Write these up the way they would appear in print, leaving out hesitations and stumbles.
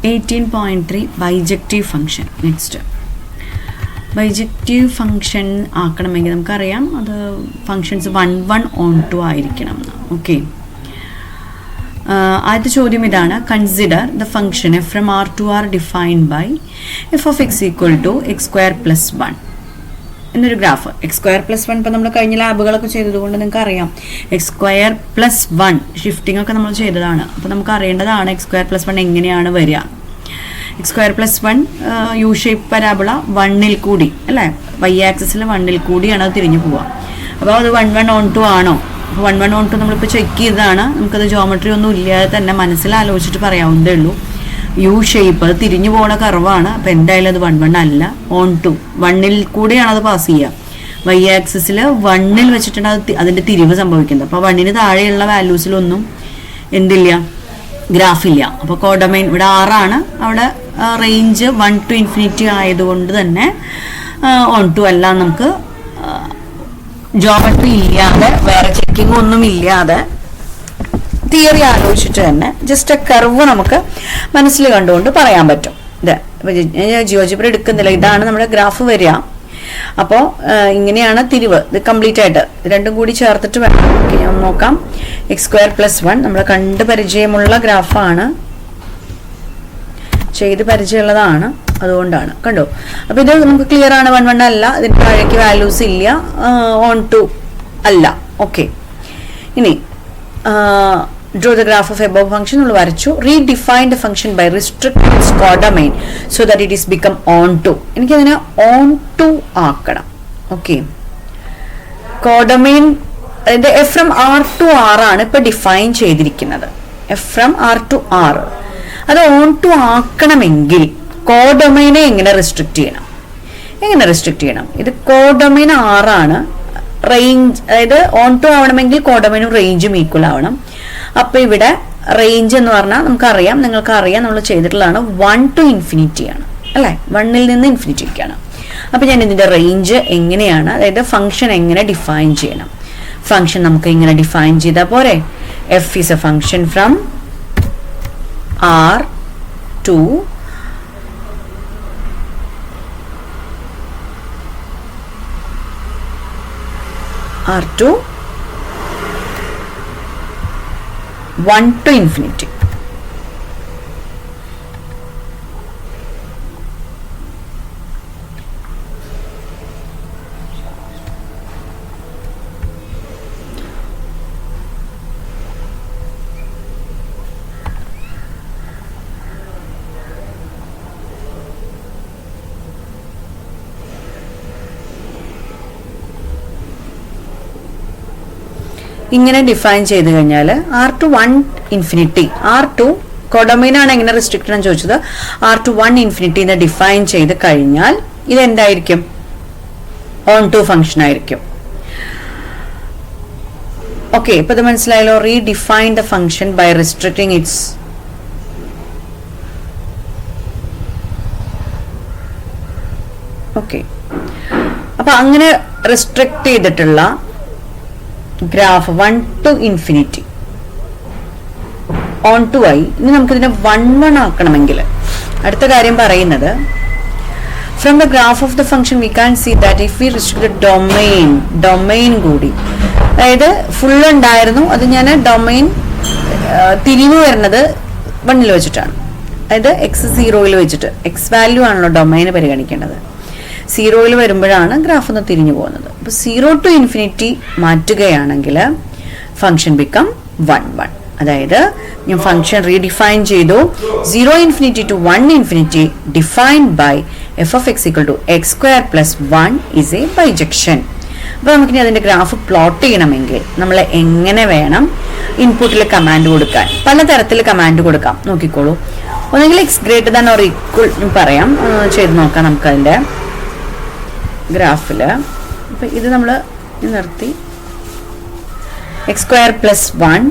18.3 bijective function. Next bijective function ആക്കണമെങ്കിൽ നമുക്കറിയാം അത് ഫങ്ഷൻസ് 1, 1 on 2 ആയിരിക്കണം. ഓക്കെ, ആദ്യത്തെ ചോദ്യം ഇതാണ്. Consider the function F from R to R defined by F of X equal to X square plus 1 എന്നൊരു graph. X square plus 1 ഇപ്പം നമ്മൾ കഴിഞ്ഞ ലാബുകളൊക്കെ ചെയ്തതുകൊണ്ട് നിങ്ങൾക്ക് അറിയാം. എക്സ് സ്ക്വയർ പ്ലസ് 1 ഷിഫ്റ്റിംഗ് ഒക്കെ നമ്മൾ ചെയ്തതാണ്. അപ്പോൾ നമുക്ക് അറിയേണ്ടതാണ് എക്സ് സ്ക്വയർ പ്ലസ് 1 എങ്ങനെയാണ് വരിക. X square plus 1 U shape parabola 1ൽ കൂടി അല്ലേ, വൈ ആക്സിസിൽ 1ൽ കൂടിയാണ് അത് തിരിഞ്ഞു പോവുക. അപ്പോൾ അത് 1, 1 on 2 ആണോ? 1, 1 on 2 നമ്മളിപ്പോൾ ചെക്ക് ചെയ്തതാണ്. നമുക്കത് ജോമെട്രി ഒന്നും ഇല്ലാതെ തന്നെ മനസ്സിലാലോചിച്ചിട്ട് പറയാവുന്നതേ ഉള്ളൂ. യു ഷേപ്പ് അത് തിരിഞ്ഞു പോകുന്ന കർവാണ്. അപ്പോൾ എന്തായാലും അത് 1, 1 അല്ല, on 2 1ൽ കൂടെയാണ് അത് പാസ് ചെയ്യുക. വൈ ആക്സിസിൽ 1ൽ വെച്ചിട്ടാണ് അതിൻ്റെ തിരിവ് സംഭവിക്കുന്നത്. അപ്പോൾ 1ന് താഴെയുള്ള വാല്യൂസിലൊന്നും എന്തില്ല, ഗ്രാഫില്ല. അപ്പോൾ കോഡൊമൈൻ ഇവിടെ 6 ആണ്, അവിടെ റേഞ്ച് 1 to infinity ആയതുകൊണ്ട് തന്നെ on 2 അല്ല. നമുക്ക് ജോമെട്രി ഇല്ലാതെ വേറെ ചെക്കിംഗ് ഒന്നും ഇല്ലാതെ തിയറി ആലോചിച്ചിട്ട് തന്നെ ജസ്റ്റ് എ കർവ് നമുക്ക് മനസ്സിൽ കണ്ടുകൊണ്ട് പറയാൻ പറ്റും. ഇത് ജിയോജിബ്ര എടുക്കുന്നില്ല, ഇതാണ് നമ്മുടെ ഗ്രാഫ് വരിക. അപ്പോൾ ഇങ്ങനെയാണ് തിരിവ്. ഇത് കംപ്ലീറ്റ് ആയിട്ട് രണ്ടും കൂടി ചേർത്തിട്ട് വേണം ഞാൻ നോക്കാം. എക്സ് സ്ക്വയർ പ്ലസ് 1 നമ്മൾ കണ്ട് പരിചയമുള്ള ഗ്രാഫാണ്, ചെയ്ത് പരിചയമുള്ളതാണ്, അതുകൊണ്ടാണ്. കണ്ടോ? അപ്പോൾ ഇത് നമുക്ക് ക്ലിയർ ആണ്. 1, 1 അല്ല, ഇതിന് താഴേക്ക് വാല്യൂസ് ഇല്ല, on 2 അല്ല. ഓക്കെ, ഇനി draw the graph of above function നമ്മൾ വരച്ചു. Redefine the function by restricting its codomain so that it is become on 2. എനിക്കതിനെ on 2 ആക്കണം. ഓക്കെ, കോഡൊമൈൻ അതായത് F from R to R ആണ് ഇപ്പൊ ഡിഫൈൻ ചെയ്തിരിക്കുന്നത്. F from R to R അത് on 2 ആക്കണമെങ്കിൽ കോഡൊമൈനെ എങ്ങനെ റെസ്ട്രിക്ട് ചെയ്യണം? ഇത് കോഡൊമൈൻ 6 ആണ്. റേഞ്ച് അതായത് on 2 ആവണമെങ്കിൽ കോഡൊമൈനും റേഞ്ചും ഈക്വൽ ആവണം. അപ്പൊ ഇവിടെ റേഞ്ച് എന്ന് പറഞ്ഞാൽ നമുക്കറിയാം, നിങ്ങൾക്കറിയാം, നമ്മൾ ചെയ്തിട്ടുള്ളതാണ് 1 to infinity ആണ് അല്ലെ, 1ൽ നിന്ന് ഇൻഫിനിറ്റിക്കാണ്. അപ്പൊ ഞാൻ ഇതിന്റെ റേഞ്ച് എങ്ങനെയാണ്, അതായത് ഫംഗ്ഷൻ എങ്ങനെ ഡിഫൈൻ ചെയ്യണം? ഫംഗ്ഷൻ നമുക്ക് ഇങ്ങനെ ഡിഫൈൻ ചെയ്താൽ പോരെ. F is a function from R to R2 1 to infinity. ഇങ്ങനെ ഡിഫൈൻ ചെയ്ത് കഴിഞ്ഞാൽ R2 1 ഇൻഫിനിറ്റി, R2 കോഡൊമൈനാണ് എങ്ങനെ റെസ്ട്രിക്റ്റ് എന്ന് ചോദിച്ചത്. R2 1 ഇൻഫിനിറ്റി എന്ന് ഡിഫൈൻ ചെയ്ത് കഴിഞ്ഞാൽ ഇതെന്തായിരിക്കും? on 2 ഫംഗ്ഷൻ ആയിരിക്കും. ഓക്കെ, ഇപ്പൊ ഇത് മനസ്സിലായല്ലോ. Redefine the function by restricting its. Okay, അപ്പൊ അങ്ങനെ റെസ്ട്രിക്ട് ചെയ്തിട്ടുള്ള ഗ്രാഫ് 1 to infinity on 2 ആയി. ഇനി നമുക്കിതിനെ 1, 1 ആക്കണമെങ്കിൽ അടുത്ത കാര്യം പറയുന്നത്, from the graph of the function we can see that if we restrict domain കൂടി, അതായത് ഫുൾ ഉണ്ടായിരുന്നു, അത് ഞാൻ ഡൊമൈൻ തിരിവ് വരുന്നത് 1ൽ വെച്ചിട്ടാണ്. അതായത് എക്സ് 0ൽ വെച്ചിട്ട്, എക്സ് വാല്യൂ ആണല്ലോ ഡൊമൈന് പരിഗണിക്കേണ്ടത്. 0ൽ വരുമ്പോഴാണ് ഗ്രാഫ് ഒന്ന് തിരിഞ്ഞു പോകുന്നത്. അപ്പോൾ 0 to infinity മാറ്റുകയാണെങ്കിൽ ഫംഗ്ഷൻ ബിക്കം 1, 1. അതായത് ഞാൻ ഫംഗ്ഷൻ റീഡിഫൈൻ ചെയ്തു. 0 infinity to 1 infinity defined by F of X equal to X square plus 1 is a bijection. അപ്പോൾ നമുക്കിനി അതിന്റെ ഗ്രാഫ് പ്ലോട്ട് ചെയ്യണമെങ്കിൽ നമ്മൾ എങ്ങനെ വേണം ഇൻപുട്ടിൽ കമാൻഡ് കൊടുക്കാൻ? പലതരത്തിൽ കമാൻഡ് കൊടുക്കാം, നോക്കിക്കോളൂ. ഒന്നെങ്കിൽ X greater than or equal പറയാം, ചെയ്ത് നോക്കാം നമുക്ക് അതിന്റെ ഗ്രാഫില്. അപ്പൊ ഇത് നമ്മൾ നിർത്തി എക്സ് സ്ക്വയർ പ്ലസ് 1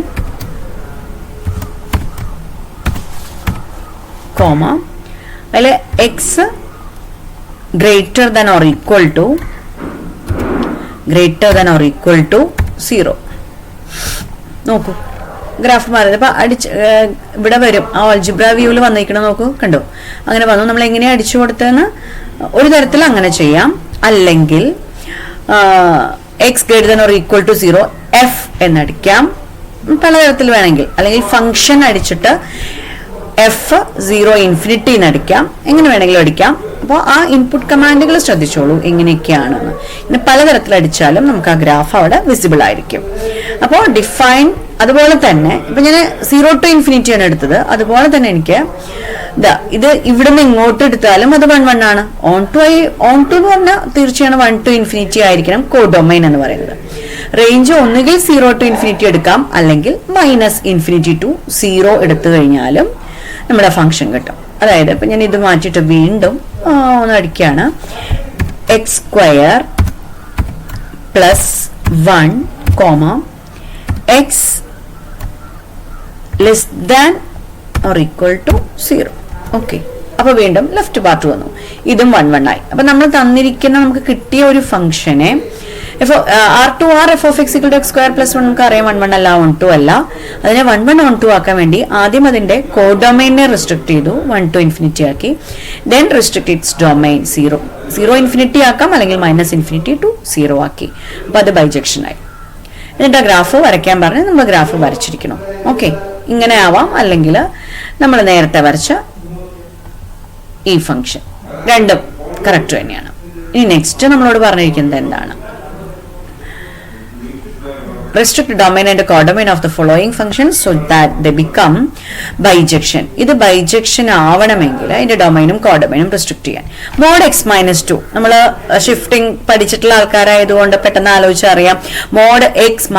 കോമ അതിൽ X greater than or equal to 0. നോക്കൂ, ഗ്രാഫ് മാറുന്നത്. അപ്പൊ ഇവിടെ വരും, ആ ആൾജിബ്ര വ്യൂവിൽ വന്നിരിക്കണം നോക്കൂ, കണ്ടോ, അങ്ങനെ വന്നു. നമ്മൾ എങ്ങനെയാ അടിച്ചു കൊടുത്തതെന്ന് ഒരു തരത്തിൽ അങ്ങനെ ചെയ്യാം. അല്ലെങ്കിൽ x greater than or equal to 0 f എന്നടിക്കാം, പലതരത്തിൽ വേണമെങ്കിൽ. അല്ലെങ്കിൽ ഫംഗ്ഷൻ അടിച്ചിട്ട് എഫ് 0 ഇൻഫിനിറ്റി എന്നടിക്കാം, എങ്ങനെ വേണമെങ്കിലും അടിക്കാം. അപ്പോൾ ആ ഇൻപുട്ട് കമാൻഡുകൾ ശ്രദ്ധിച്ചോളൂ എങ്ങനെയൊക്കെയാണെന്ന്. ഇങ്ങനെ പലതരത്തിൽ അടിച്ചാലും നമുക്ക് ആ ഗ്രാഫ് അവിടെ വിസിബിൾ ആയിരിക്കും. അപ്പോൾ ഡിഫൈൻ അതുപോലെ തന്നെ ഇപ്പൊ ഞാൻ 0 to ഇൻഫിനിറ്റി ആണ് എടുത്തത്. അതുപോലെ തന്നെ എനിക്ക് ഇത് ഇവിടുന്ന് ഇങ്ങോട്ട് എടുത്താലും അത് 1 1 ആണ്. ഓൺ ടു എന്ന് പറഞ്ഞാൽ തീർച്ചയാണ് 1 to ഇൻഫിനിറ്റി ആയിരിക്കണം കോഡൊമൈൻ എന്ന് പറയുന്നത്. റേഞ്ച് ഒന്നുകിൽ 0 to ഇൻഫിനിറ്റി എടുക്കാം, അല്ലെങ്കിൽ -ഇൻഫിനിറ്റി ടു 0 എടുത്തു കഴിഞ്ഞാലും നമ്മുടെ ഫംഗ്ഷൻ കിട്ടും. അതായത് ഇപ്പൊ ഞാൻ ഇത് മാറ്റിയിട്ട് വീണ്ടും ഒന്ന് അടിക്കുകയാണ്. x² + 1, x less than or equal to 0. Okay, അപ്പൊ വീണ്ടും ലെഫ്റ്റ് പാർട്ട് വന്നു, ഇതും 1 1 ആയി. അപ്പൊ നമ്മൾ തന്നിരിക്കുന്ന നമുക്ക് കിട്ടിയ ഒരു ഫംഗ്ഷനെ R2R f(x) = x² + 1 നമുക്ക് അറിയാം 1 1 അല്ല 1 2 അല്ല. അതിനെ 1 1 1 2 ആക്കാൻ വേണ്ടി ആദ്യം അതിന്റെ കോഡൊമൈനെ റെസ്ട്രിക്ട് ചെയ്തു, 1 to ഇൻഫിനിറ്റി ആക്കി. Then restrict it's domain 0 infinity ആക്കാം, അല്ലെങ്കിൽ -ഇൻഫിനിറ്റി ടു 0 ആക്കി. അപ്പൊ അത് ബൈജക്ഷൻ ആയി. എന്നിട്ട് ആ ഗ്രാഫ് വരയ്ക്കാൻ പറഞ്ഞ് നമ്മൾ ഗ്രാഫ് വരച്ചിരിക്കണം. ഓക്കെ, ഇങ്ങനെ ആവാം, അല്ലെങ്കിൽ നമ്മൾ നേരത്തെ വരച്ച ഈ ഫംഗ്ഷൻ, രണ്ടും കറക്റ്റ് തന്നെയാണ്. ഇനി നെക്സ്റ്റ് നമ്മളോട് പറഞ്ഞിരിക്കുന്നത് എന്താണ്? restrict domain and codomain of the following functions so that they become bijection. ഇത് ബൈജക്ഷൻ ആവണമെങ്കിൽ അതിന്റെ ഡൊമൈനും കോഡൊമൈനും റെസ്ട്രിക്ട് ചെയ്യാൻ. mod x - 2 നമ്മൾ ഷിഫ്റ്റിംഗ് പഠിച്ചിട്ടുള്ള ആൾക്കാരായതുകൊണ്ട് പെട്ടെന്ന് ആലോചിച്ചറിയാം. mod x -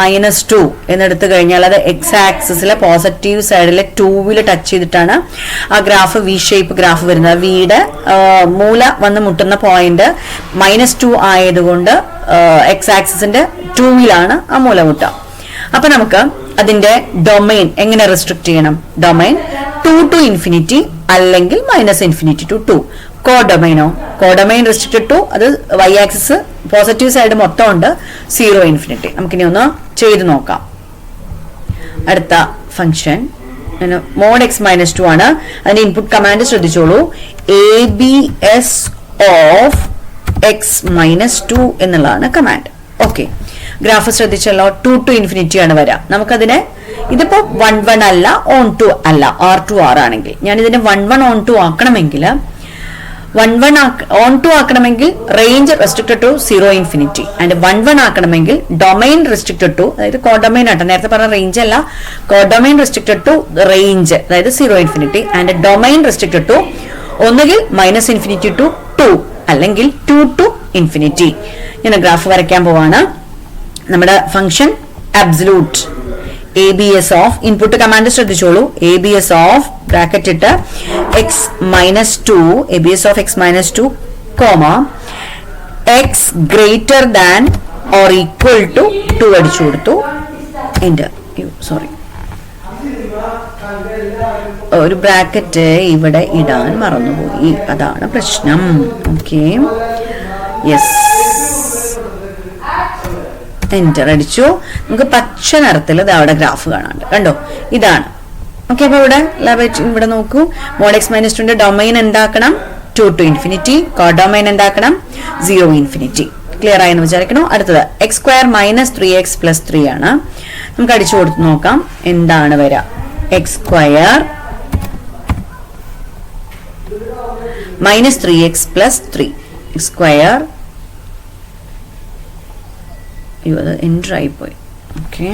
2 എന്നെടുത്തു കഴിഞ്ഞാൽ അത് എക്സ് ആക്സിസിലെ പോസിറ്റീവ് സൈഡിലെ 2 ടച്ച് ചെയ്തിട്ടാണ് ആ ഗ്രാഫ് വി ഷേപ്പ് ഗ്രാഫ് വരുന്നത്. വിയുടെ മൂല വന്ന് മുട്ടുന്ന പോയിന്റ് -2 ആയതുകൊണ്ട് എക്സ് ആക്സിസിന്റെ 2 ആ മൂല മുട്ടുക. അപ്പൊ നമുക്ക് അതിന്റെ ഡൊമൈൻ എങ്ങനെ റെസ്ട്രിക്ട് ചെയ്യണം? ഡൊമൈൻ 2 to ഇൻഫിനിറ്റി അല്ലെങ്കിൽ -minus infinity to 2. Codomain restricted to, അത് വൈ ആക്സിസ് പോസിറ്റീവ് സൈഡ് മൊത്തം ഉണ്ട്, 0 ഇൻഫിനിറ്റി. നമുക്കിനി ഒന്ന് ചെയ്ത് നോക്കാം. അടുത്ത ഫംഗ്ഷൻ mod x - 2 ആണ്. അതിന്റെ ഇൻപുട്ട് കമാൻഡ് ശ്രദ്ധിച്ചോളൂ, abs ഓഫ് x - 2 എന്നുള്ളതാണ് കമാൻഡ്. ഓക്കെ, ഗ്രാഫ് ശ്രദ്ധിച്ചല്ലോ, 2 to ഇൻഫിനിറ്റി ആണ് വരാം. നമുക്കതിനെ ഇതിപ്പോ 1 1 അല്ല, ഓൺ 2 അല്ല, R2R ആണെങ്കിൽ ഞാൻ ഇതിനെ 1 1 ഓൺ 2 ആക്കണമെങ്കിൽ 1 1 ഓൺ 2 ആക്കണമെങ്കിൽ range restricted to 0 infinity and 1 1 ആക്കണമെങ്കിൽ ഡൊമൈൻ റെസ്ട്രിക്റ്റഡ് ടു, അതായത് കോഡൊമൈൻ ആട്ടോ, നേരത്തെ പറഞ്ഞ റേഞ്ച് അല്ല, കോഡൊമൈൻ റെസ്ട്രിക്റ്റഡ് ടു റേഞ്ച്, അതായത് 0 infinity and domain restricted to ഒന്നുകിൽ -ഇൻഫിനിറ്റി ടു 2 അല്ലെങ്കിൽ 2 to ഇൻഫിനിറ്റി. ഞാൻ ഗ്രാഫ് വരയ്ക്കാൻ പോവാണ്. നമ്മുടെ function absolute abs of, input command ശ്രദ്ധിച്ചോളൂ, abs ഓഫ് ബ്രാക്കറ്റ് ഇട്ട് x - 2, abs of x - 2, x greater than or equal to 2 അടിച്ചു കൊടുത്തു. എന്റർ. സോറി, ഒരു ബ്രാക്കറ്റ് ഇവിടെ ഇടാൻ മറന്നുപോയി, അതാണ് പ്രശ്നം. ഓക്കെ, യെസ്, എന്റർ അടിച്ചു. നമുക്ക് പച്ച നിറത്തിൽ അവിടെ ഗ്രാഫ് കാണാണ്ട്, കണ്ടോ, ഇതാണ്. ഓക്കെ, അപ്പൊ ഇവിടെ നോക്കൂ, mod x - 2ന്റെ ഡൊമൈൻ എന്താക്കണം? 2 to ഇൻഫിനിറ്റി. കോഡൊമൈൻ എന്താക്കണം? 0 ഇൻഫിനിറ്റി. ക്ലിയർ ആയെന്ന് വിചാരിക്കണോ? അടുത്തത് x² - 3x + 3 ആണ്. നമുക്ക് അടിച്ചു കൊടുത്ത് നോക്കാം എന്താണ് വരിക. x² - 3x + 3, x², ഇത് എൻട്രായി പോയി. ഓക്കെ,